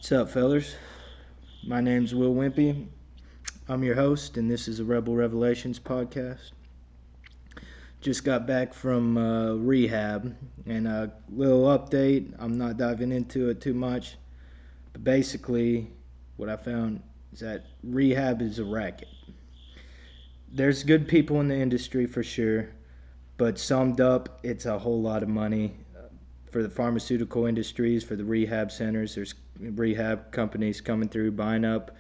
What's up, fellas? My name's Wimpean. I'm your host, and this is a Rebel Revelations podcast. Just got back from rehab, and a little update. I'm not diving into it too much, but basically, what I found is that rehab is a racket. There's good people in the industry for sure, but summed up, it's a whole lot of money for the pharmaceutical industries, for the rehab centers. There's rehab companies coming through, buying up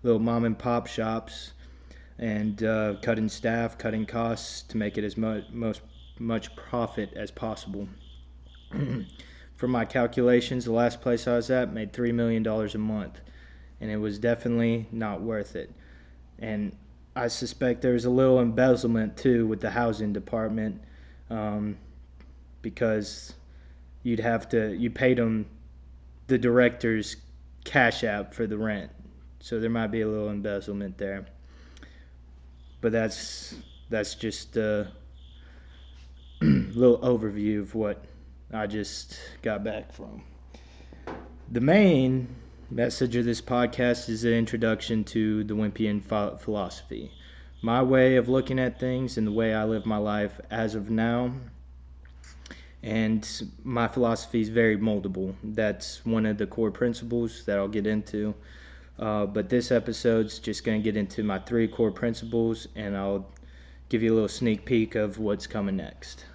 little mom and pop shops, and cutting staff, cutting costs to make it as much profit as possible. From my calculations, the last place I was at made $3 million a month, and it was definitely not worth it. And I suspect there's a little embezzlement too with the housing department, um, because you paid them the director's cash app for the rent, so there might be a little embezzlement there. But that's just a little overview of what I just got back from. The main message of this podcast is an introduction to the Wimpean philosophy, my way of looking at things and the way I live my life as of now. And my philosophy is very moldable. That's one of the core principles that I'll get into. But this episode's just going to get into my 3 core principles, and I'll give you a little sneak peek of what's coming next.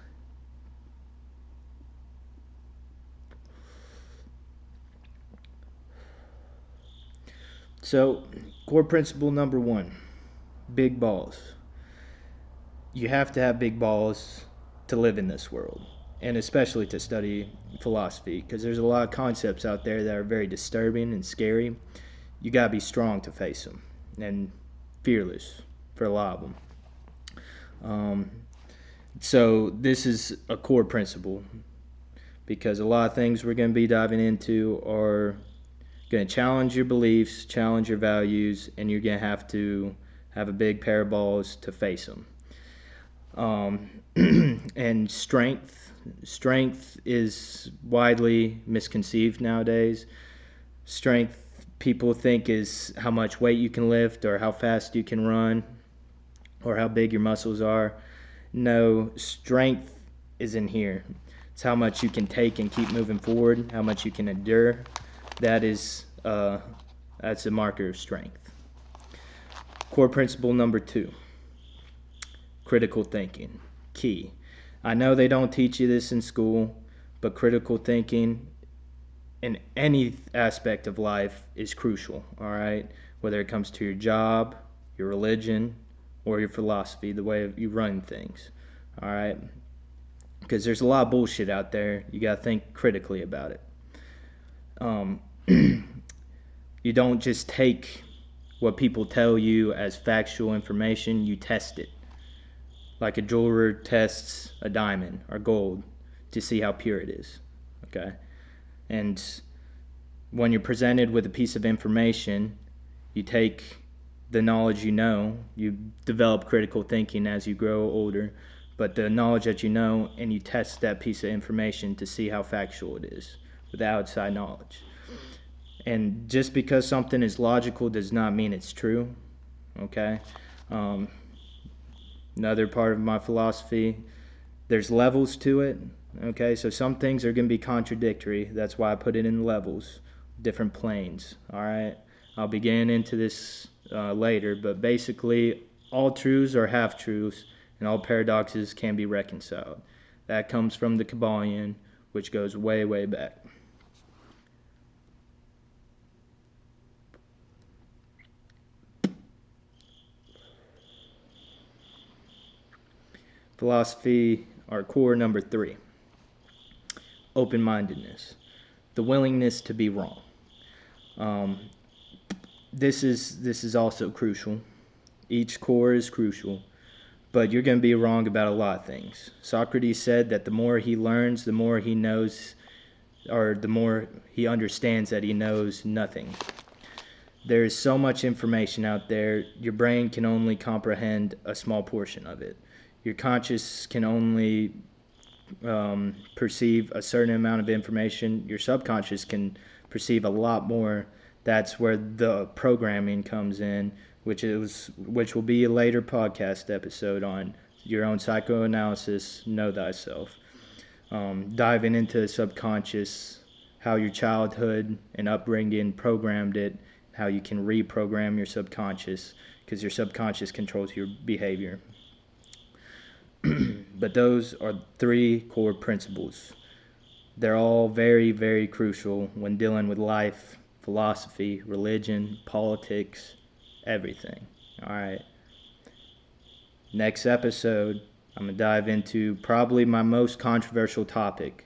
So, core principle number 1, big balls. You have to have big balls to live in this world, and especially to study philosophy, because there's a lot of concepts out there that are very disturbing and scary. You gotta be strong to face them, and fearless for a lot of them. So this is a core principle, because a lot of things we're going to be diving into are going to challenge your beliefs, challenge your values, and you're going to have a big pair of balls to face them. And strength is widely misconceived nowadays. Strength, people think, is how much weight you can lift or how fast you can run or how big your muscles are. No, strength is in here. It's how much you can take and keep moving forward, how much you can endure. That's a marker of strength. Core principle number 2, critical thinking, key. I know they don't teach you this in school, but critical thinking in any aspect of life is crucial, all right? Whether it comes to your job, your religion, or your philosophy, the way you run things, all right? Because there's a lot of bullshit out there. You got to think critically about it. You don't just take what people tell you as factual information, you test it. Like a jeweler tests a diamond or gold to see how pure it is, okay? And when you're presented with a piece of information, you take the knowledge you develop critical thinking as you grow older, but the knowledge that you know, and you test that piece of information to see how factual it is with outside knowledge. And just because something is logical does not mean it's true, okay? Another part of my philosophy, there's levels to it, okay? So some things are going to be contradictory. That's why I put it in levels, different planes, all right? I'll be getting into this later, but basically all truths are half-truths, and all paradoxes can be reconciled. That comes from the Kabbalion, which goes way, way back. Philosophy, our core number 3, open-mindedness, the willingness to be wrong. This is also crucial. Each core is crucial, but you're going to be wrong about a lot of things. Socrates said that the more he learns, the more he knows, or the more he understands that he knows nothing. There is so much information out there, your brain can only comprehend a small portion of it. Your conscious can only perceive a certain amount of information. Your subconscious can perceive a lot more. That's where the programming comes in, which will be a later podcast episode on your own psychoanalysis, know thyself. Diving into the subconscious, how your childhood and upbringing programmed it, how you can reprogram your subconscious, because your subconscious controls your behavior. But those are 3 core principles. They're all very, very crucial when dealing with life, philosophy, religion, politics, everything. All right. Next episode, I'm going to dive into probably my most controversial topic.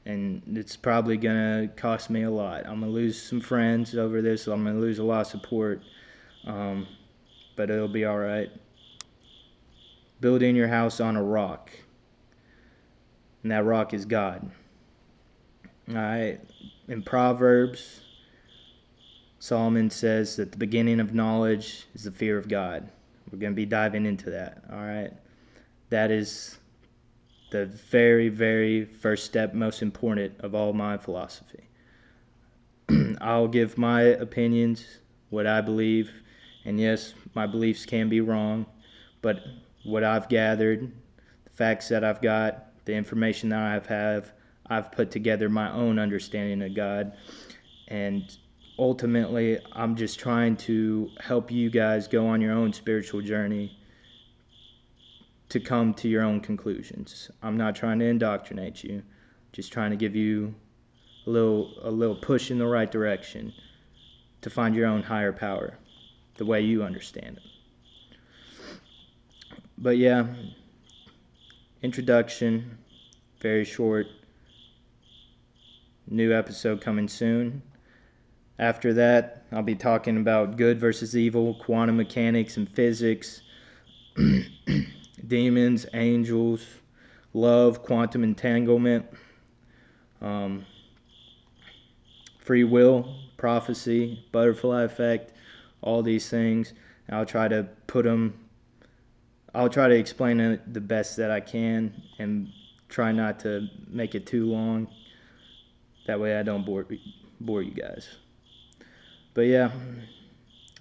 And it's probably going to cost me a lot. I'm going to lose some friends over this. So I'm going to lose a lot of support. But it'll be all right. Building your house on a rock. And that rock is God. All right. In Proverbs, Solomon says that the beginning of knowledge is the fear of God. We're going to be diving into that. All right. That is the very, very first step, most important of all my philosophy. I'll give my opinions, what I believe, and yes, my beliefs can be wrong, but what I've gathered, the facts that I've got, the information that I've put together my own understanding of God, and ultimately, I'm just trying to help you guys go on your own spiritual journey to come to your own conclusions. I'm not trying to indoctrinate you, just trying to give you a little push in the right direction to find your own higher power, the way you understand it. But yeah, introduction, very short. New episode coming soon. After that, I'll be talking about good versus evil, quantum mechanics and physics, demons, angels, love, quantum entanglement, free will, prophecy, butterfly effect, all these things. And I'll try to explain it the best that I can and try not to make it too long. That way I don't bore you guys. But yeah,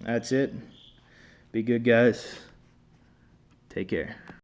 that's it. Be good, guys. Take care.